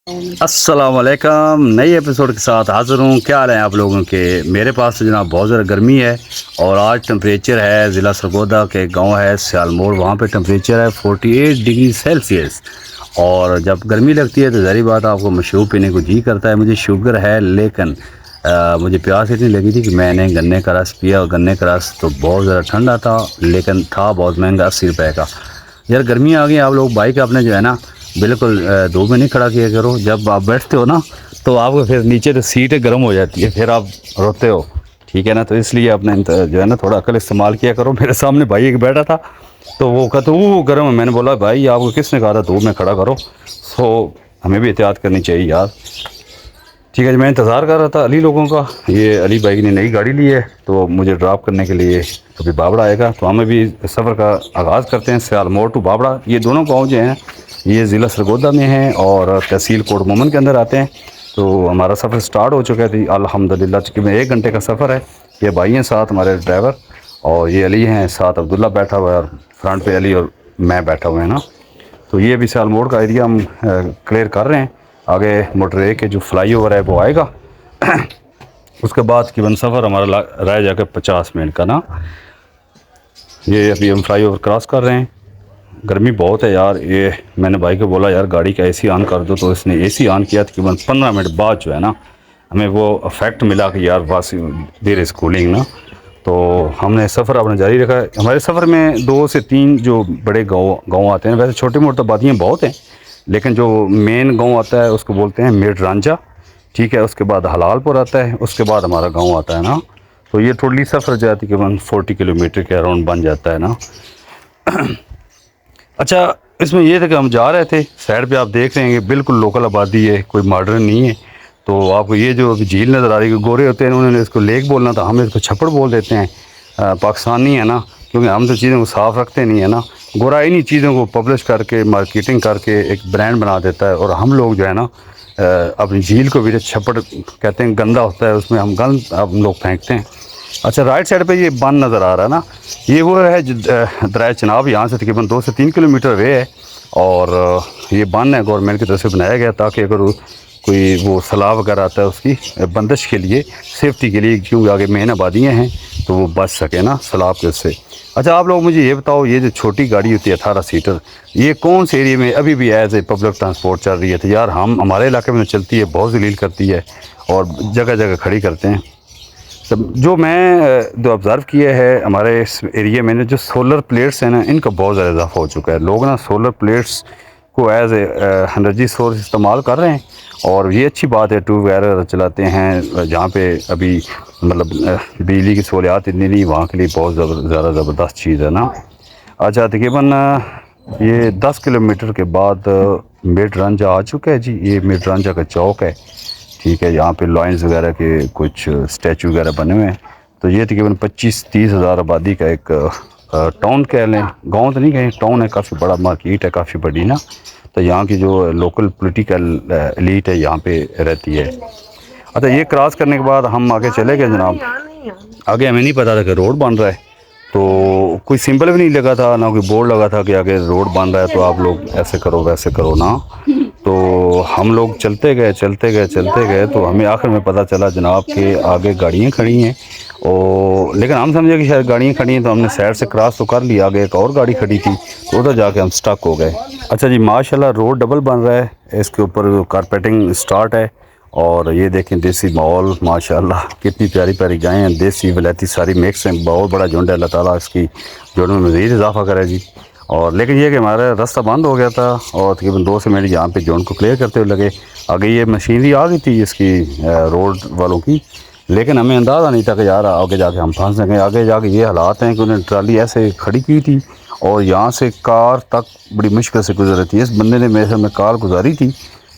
अस्सलाम वालेकुम। नई एपिसोड के साथ हाज़िर हूँ। क्या हाल है आप लोगों के? मेरे पास तो जनाब बहुत ज़्यादा गर्मी है और आज टेम्परेचर है ज़िला सरगोदा के गांव है सियालमोड़, वहाँ पे टेम्परेचर है 48 डिग्री सेल्सियस। और जब गर्मी लगती है तो ज़ाहिर बात आपको मशरूब पीने को जी करता है। मुझे शुगर है लेकिन मुझे प्यास इतनी लगी थी कि मैंने गन्ने का रस पिया, और गन्ने का रस तो बहुत ज़्यादा ठंडा था लेकिन था बहुत महंगा, 80 रुपये का। यार गर्मी आ गई, आप लोग बाइक अपने जो है ना बिल्कुल धूप में नहीं खड़ा किया करो। जब आप बैठते हो ना तो आपको फिर नीचे तो सीटें गर्म हो जाती है, फिर आप रोते हो, ठीक है ना। तो इसलिए अपने जो है ना थोड़ा अकल इस्तेमाल किया करो। मेरे सामने भाई एक बैठा था तो वो कहते वो गर्म है। मैंने बोला भाई आपको किसने कहा था धूप में खड़ा करो। सो हमें भी एहतियात करनी चाहिए यार। ठीक है जी, मैं इंतज़ार कर रहा था अली लोगों का। ये अली भाई ने नई गाड़ी ली है तो मुझे ड्रॉप करने के लिए अभी बाबड़ा आएगा, तो हमें भी सफ़र का आगाज़ करते हैं। सियालमोड़ टू बाबड़ा, ये दोनों गांव जो हैं ये ज़िला सरगोदा में हैं और तहसील कोट मोमन के अंदर आते हैं। तो हमारा सफ़र स्टार्ट हो चुका है अल्हम्दुलिल्लाह। तकरीबन 1 घंटे का सफ़र है। ये भाई हैं साथ हमारे ड्राइवर, और ये अली हैं साथ, अब्दुल्ला बैठा हुआ है और फ्रंट पे अली और मैं बैठा हुए हैं ना। तो ये अभी सियालमोड़ का एरिया हम क्लियर कर रहे हैं। आगे मोटरवे के जो फ्लाई ओवर है वो आएगा। उसके बाद तकरीबन सफ़र हमारा रह जाकर 50 मिनट का ना। ये अभी हम फ्लाई ओवर क्रॉस कर रहे हैं। गर्मी बहुत है यार। ये मैंने भाई को बोला यार गाड़ी का एसी ऑन कर दो, तो इसने एसी ऑन किया। तकरीबन 15 मिनट बाद जो है ना हमें वो इफेक्ट मिला कि यार बस देर इज़ कूलिंग ना। तो हमने सफ़र अपना जारी रखा है। हमारे सफ़र में 2 से 3 जो बड़े गाँव आते हैं। वैसे छोटी मोटी आबादियाँ बहुत हैं लेकिन जो मेन गांव आता है उसको बोलते हैं मेड रांझा, ठीक है। उसके बाद हलालपुर आता है, उसके बाद हमारा गांव आता है ना। तो ये थोड़ी सफ़र जाती है तकरीबन 40 किलोमीटर के अराउंड बन जाता है ना। अच्छा, इसमें ये था कि हम जा रहे थे, साइड पे आप देख रहे हैं कि बिल्कुल लोकल आबादी है, कोई मॉडर्न नहीं है। तो आपको ये जो अभी झील नज़र आ रही है, गोरे होते हैं उन्होंने इसको लेक बोलना था, हम इसको छप्पड़ बोल देते हैं। पाकिस्तानी है ना, क्योंकि हम तो चीज़ों को साफ़ रखते नहीं है ना। गोरा इन्हीं चीज़ों को पब्लिश करके मार्केटिंग करके एक ब्रांड बना देता है, और हम लोग जो है ना अपनी झील को भी तो छप्पड़ कहते हैं। गंदा होता है, उसमें हम गंद हम लोग फेंकते हैं। अच्छा, राइट साइड पे ये बन नज़र आ रहा है ना, ये वो है दरिया चनाब। यहाँ से तकरीबन 2 से 3 किलोमीटर वे है, और ये बन है गवर्नमेंट की तरफ से बनाया गया ताकि अगर कोई वो सैलाब वगैरह आता है उसकी बंदिश के लिए, सेफ्टी के लिए, क्योंकि आगे मेन आबादियाँ हैं तो वो बच सके ना सैलाब के उससे। अच्छा, आप लोग मुझे ये बताओ, ये जो छोटी गाड़ी होती है 18 सीटर, ये कौन से एरिया में अभी भी एज ए पब्लिक ट्रांसपोर्ट चल रही है? तो यार हम हमारे इलाके में चलती है, बहुत जलील करती है और जगह जगह खड़ी करते हैं। तब जो मैं जो ऑब्ज़र्व किया है हमारे इस एरिया में ना, जो सोलर प्लेट्स हैं ना, इनका बहुत ज़्यादा इजाफा हो चुका है। लोग ना सोलर प्लेट्स को एज एनर्जी सोर्स इस्तेमाल कर रहे हैं, और ये अच्छी बात है। ट्यूब वगैरह चलाते हैं जहाँ पे अभी मतलब बिजली की सहूलियात इतनी नहीं, वहाँ के लिए बहुत ज़्यादा ज़बरदस्त चीज़ है ना। अच्छा, तकरीबन ये 10 किलोमीटर के बाद मेड रांझा आ चुका है जी। ये मेड रांझा का चौक है, ठीक है। यहाँ पे लॉयंस वगैरह के कुछ स्टैचू वगैरह बने हुए हैं। तो ये तकरीबन 25-30 हज़ार आबादी का एक टाउन कह लें, गांव तो नहीं कहें, टाउन है, काफ़ी बड़ा मार्केट है, काफ़ी बड़ी ना। तो यहाँ की जो लोकल पॉलिटिकल एलीट है यहाँ पे रहती है। अच्छा, ये क्रॉस करने के बाद हम आगे चले गए जनाब। आगे हमें नहीं पता था कि रोड बन रहा है, तो कोई सिंबल भी नहीं लगा था, ना कोई बोर्ड लगा था कि आगे रोड बन रहा है तो आप लोग ऐसे करो वैसे करो ना। तो हम लोग चलते गए चलते गए चलते गए, तो हमें आखिर में पता चला जनाब के आगे गाड़ियाँ खड़ी हैं। और लेकिन हम समझे कि शायद गाड़ियाँ खड़ी हैं, तो हमने साइड से क्रॉस तो कर लिया। आगे एक और गाड़ी खड़ी थी तो उधर जाके हम स्टक हो गए। अच्छा जी, माशाल्लाह रोड डबल बन रहा है, इसके ऊपर कारपेटिंग स्टार्ट है। और ये देखें देसी माहौल, माशाल्लाह कितनी प्यारी प्यारी गायें हैं, देसी वलैती सारी मिक्स हैं। बहुत बड़ा झुंड है, अल्लाह ताला इसकी झुंड में मज़ीद इजाफा करे जी। और लेकिन ये कि हमारा रास्ता बंद हो गया था, और तकरीबन 2 से मिनट यहाँ पे झुंड को क्लियर करते हुए लगे। आगे ये मशीनरी आ गई थी इसकी रोड वालों की, लेकिन हमें अंदाज़ा नहीं था कि यार आगे जाके हम फंस जाएंगे। आगे जाके ये हालात हैं कि उन्होंने ट्राली ऐसे खड़ी की थी, और यहाँ से कार तक बड़ी मुश्किल से गुजर रही थी। इस बंदे ने मेरे में कार गुजारी थी,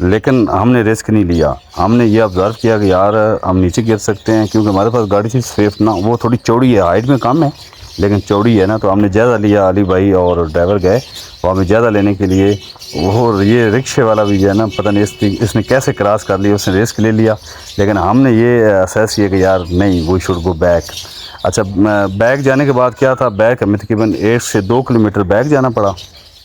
लेकिन हमने रिस्क नहीं लिया। हमने ये ऑब्ज़र्व किया कि यार हम नीचे गिर सकते हैं, क्योंकि हमारे पास गाड़ी थी स्विफ्ट ना, वो थोड़ी चौड़ी है, हाइट में कम है लेकिन चौड़ी है ना। तो हमने ज़्यादा लिया, अली भाई और ड्राइवर गए वहाँ पे ज़्यादा लेने के लिए। वो ये रिक्शे वाला भी जो है ना, पता नहीं इसने कैसे क्रॉस कर लिया, उसने रिस्क ले लिया। लेकिन हमने ये असेस किया कि यार नहीं, वी शुड गो बैक। अच्छा, बैक जाने के बाद क्या था, बैक हमें तकरीबन 1 से 2 किलोमीटर बैक जाना पड़ा,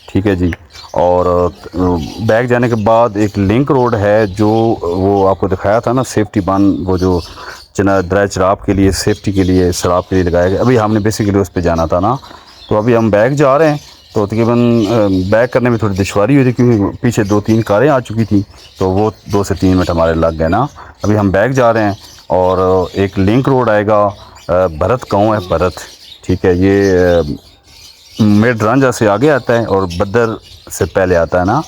ठीक है जी। और बैक जाने के बाद एक लिंक रोड है जो वो आपको दिखाया था ना, सेफ्टी बन, वो जो दराज शराब के लिए, सेफ्टी के लिए, शराब के लिए लगाया गया। अभी हमने बेसिकली उस पर जाना था ना, तो अभी हम बैक जा रहे हैं। तो तकरीबन बैक करने में थोड़ी दुश्वारी हुई थी क्योंकि पीछे 2-3 कारें आ चुकी थी, तो वो 2 से 3 मिनट हमारे लग गए ना। अभी हम बैक जा रहे हैं और एक लिंक रोड आएगा, भरत गाँव है, भरत, ठीक है। ये मेड रांझा से आगे आता है और बदर से पहले आता है ना।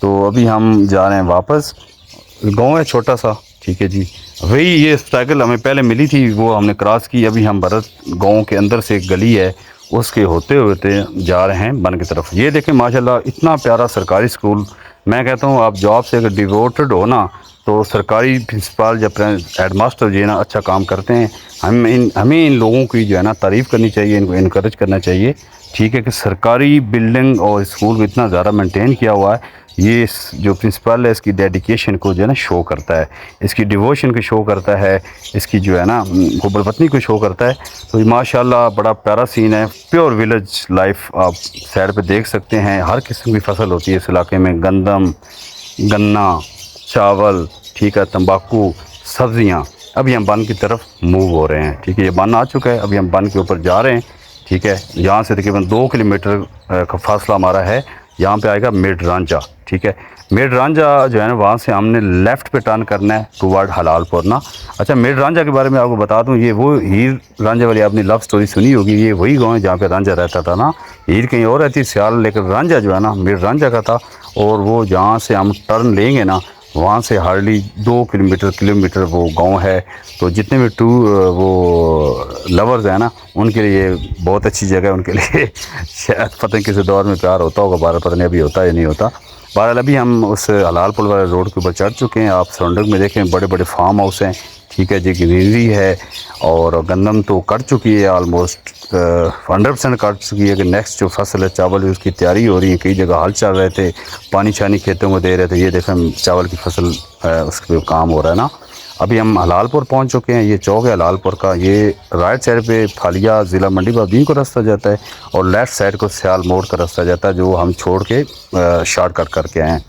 तो अभी हम जा रहे हैं वापस। गांव है छोटा सा, ठीक है जी। वही ये साइकिल हमें पहले मिली थी, वो हमने क्रॉस की। अभी हम भरत गांव के अंदर से एक गली है, उसके होते होते जा रहे हैं बन की तरफ। ये देखें माशाल्लाह इतना प्यारा सरकारी स्कूल। मैं कहता हूँ आप जॉब से अगर डिवोटेड हो ना, तो सरकारी प्रिंसिपल या हेड मास्टर जो है ना अच्छा काम करते हैं। हमें इन लोगों की जो है ना तारीफ़ करनी चाहिए, इनको इनकरेज करना चाहिए, ठीक है। कि सरकारी बिल्डिंग और स्कूल को इतना ज़्यादा मेंटेन किया हुआ है, ये जो प्रिंसिपल है इसकी डेडिकेशन को जो है ना शो करता है, इसकी डिवोशन को शो करता है, इसकी जो है ना हुब्बुल-वतनी को शो करता है। तो ये माशाल्लाह बड़ा प्यारा सीन है। प्योर विलेज लाइफ आप साइड पे देख सकते हैं। हर किस्म की फसल होती है इस इलाके में, गंदम, गन्ना, चावल, ठीक है, तंबाकू, सब्जियां। अभी हम बन की तरफ मूव हो रहे हैं, ठीक है। ये बन आ चुका है, अभी हम बन के ऊपर जा रहे हैं, ठीक है। यहाँ से तकरीबन 2 किलोमीटर का फासला हमारा है। यहाँ पे आएगा मेड रांझा, ठीक है। मेड रांझा जो है ना, वहाँ से हमने लेफ़्ट पे टर्न करना है टुवर्ड हलालपुर ना। अच्छा, मेड रांझा के बारे में आपको बता दूँ, ये वो हीर रांझा वाली आपने लव स्टोरी सुनी होगी। ये वही गाँव है जहाँ पे रांझा रहता था ना। हीर कहीं और रहती सियाल, लेकिन रांझा जो है ना मेड रांझा का था। और वो जहाँ से हम टर्न लेंगे ना, वहाँ से हार्डली 2 किलोमीटर वो गांव है। तो जितने भी वो लवर्स हैं ना, उनके लिए बहुत अच्छी जगह है उनके लिए। शायद पता नहीं किसी दौर में प्यार होता होगा, बारह पता नहीं अभी होता है या नहीं होता। बहरहाल अभी हम उस हलालपुर वाले रोड के ऊपर चढ़ चुके हैं। आप सराउंडिंग में देखें बड़े बड़े फार्म हाउस हैं, ठीक है जी, ग्रीनरी है। और गंदम तो कट चुकी है, ऑलमोस्ट 100% कट चुकी है। कि नेक्स्ट जो फसल है चावल, उसकी तैयारी हो रही है। कई जगह हल चल रहे थे, पानी छानी खेतों को दे रहे थे। ये देखें चावल की फसल उस पर काम हो रहा है ना। अभी हम हलालपुर पहुंच चुके हैं। ये चौक है हलालपुर का। ये राइट साइड पे फालिया ज़िला मंडी बाबदीन को रास्ता जाता है और लेफ़्ट साइड को सियाल मोड़ का रास्ता जाता है, जो हम छोड़ के शॉर्टकट करके आए हैं।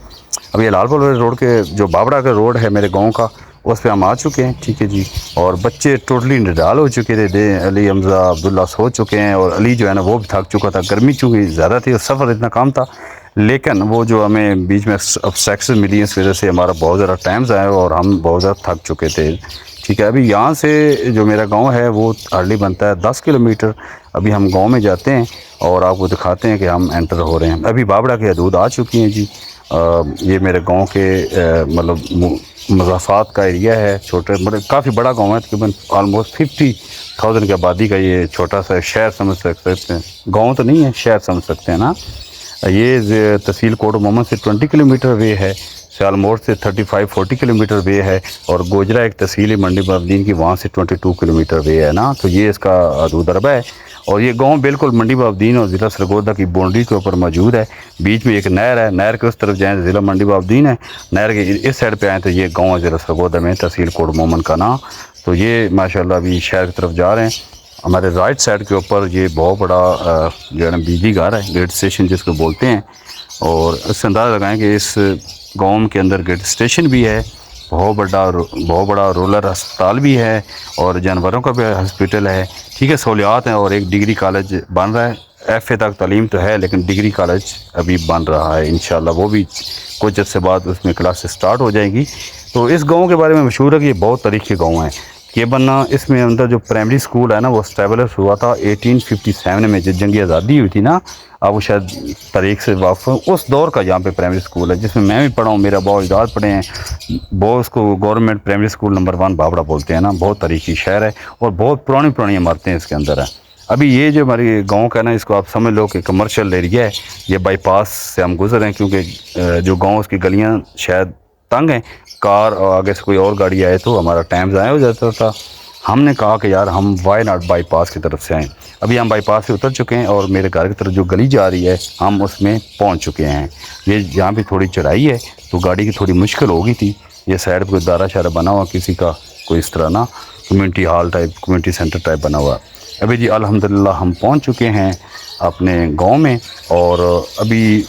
अभी हलालपुर रोड के जो बाबड़ा का रोड है मेरे गांव का, उस पर हम आ चुके हैं, ठीक है जी। और बच्चे टोटली निडाल हो चुके थे। अली, हमजा, अब्दुल्ला सो चुके हैं और अली जो है ना वो भी थक चुका था। गर्मी चूँकि ज़्यादा थी और सफ़र इतना कम था, लेकिन वो जो हमें बीच में ऑब्स्ट्रक्शन मिली, इस वजह से हमारा बहुत ज़्यादा टाइम ज़ाया और हम बहुत ज़्यादा थक चुके थे, ठीक है। अभी यहाँ से जो मेरा गांव है वो हार्डली बनता है 10 किलोमीटर। अभी हम गांव में जाते हैं और आपको दिखाते हैं कि हम एंटर हो रहे हैं। अभी बाबड़ा की हदूद आ चुकी हैं जी। ये मेरे गांव के मतलब मज़ाफ़ात का एरिया है। छोटे बड़े काफ़ी बड़ा गांव है, तकरीबन ऑलमोस्ट 50,000 की आबादी का ये छोटा सा शहर समझ सकते हैं। गांव तो नहीं है, शहर समझ सकते हैं ना। ये तहसील कोट मोहम्मद से 20 किलोमीटर वे है, सियालमोड़ से 35-40 किलोमीटर वे है, और गोजरा एक तहसील है मंडी बाबदीन की, वहाँ से 22 किलोमीटर वे है ना। तो ये इसका हदूद अरबा है। और ये गांव बिल्कुल मंडी बाबदीन और ज़िला सरगोदा की बाउंड्री के ऊपर मौजूद है। बीच में एक नहर है, नहर के उस तरफ जाएँ तो ज़िला मंडी बाबदीन है, नहर के इस साइड पे आएँ तो ये गांव है ज़िला सरगोदा में, तहसील कोट मोहम्मद का ना। तो ये माशाल्लाह अभी शहर की तरफ जा रहे हैं। हमारे राइट साइड के ऊपर ये बहुत बड़ा जो है ना बिजली घर है, गेट स्टेशन जिसको बोलते हैं। और इससे अंदाज़ा लगाएं कि इस गांव के अंदर गेट स्टेशन भी है, बहुत बड़ा रूरल अस्पताल भी है और जानवरों का भी हॉस्पिटल है, ठीक है। सहूलियात हैं और एक डिग्री कॉलेज बन रहा है। FA तक तालीम तो है, लेकिन डिग्री कॉलेज अभी बन रहा है। इंशाल्लाह वो भी कुछ अर्से बाद उसमें क्लासेस स्टार्ट हो जाएंगी। तो इस गांव के बारे में मशहूर है कि ये बहुत तारीख़ के गाँव है। ये बनना इसमें अंदर जो प्राइमरी स्कूल है ना, वो स्टैब्लिश हुआ था 1857 में, जब जंगी आज़ादी हुई थी ना। आप शायद तारीख से वाक़, उस दौर का यहाँ पे प्राइमरी स्कूल है जिसमें मैं भी पढ़ा हूँ, मेरा बहुत इजाद पढ़े हैं। बहुत उसको government primary school number 1 Babra बोलते हैं ना। बहुत तारीखी शहर है और बहुत पुरानी इमारतें इसके अंदर हैं। अभी ये जो हमारे गांव का है ना, इसको आप समझ लो कि कमर्शियल एरिया है। ये बाईपास से हम गुजर रहे हैं क्योंकि जो गाँव उसकी गलियाँ शायद तंग हैं। कार और आगे से कोई और गाड़ी आए तो हमारा टाइम ज़ाया हो जाता था। हमने कहा कि यार हम वाई नॉट बाईपास की तरफ से आएँ। अभी हम बाईपास से उतर चुके हैं और मेरे घर की तरफ जो गली जा रही है हम उसमें पहुंच चुके हैं। ये यहाँ पे थोड़ी चढ़ाई है तो गाड़ी की थोड़ी मुश्किल हो गई थी। ये साइड पर कोई दारा शारा बना हुआ किसी का, कोई इस तरह ना community hall type, community centre type बना हुआ। अभी जी अल्हम्दुलिल्लाह हम पहुँच चुके हैं अपने गाँव में। और अभी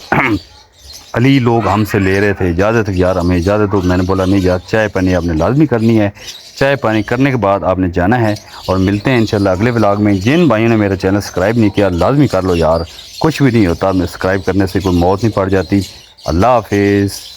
अली लोग हमसे ले रहे थे इजाज़त कि यार हमें इजाज़त दो। मैंने बोला नहीं यार, चाय पानी आपने लाजमी करनी है। चाय पानी करने के बाद आपने जाना है। और मिलते हैं इंशाल्लाह अगले व्लॉग में। जिन भाइयों ने मेरा चैनल सब्सक्राइब नहीं किया लाजमी कर लो यार, कुछ भी नहीं होता, सब्सक्राइब करने से कोई मौत नहीं पड़ जाती। अल्लाह हाफिज़।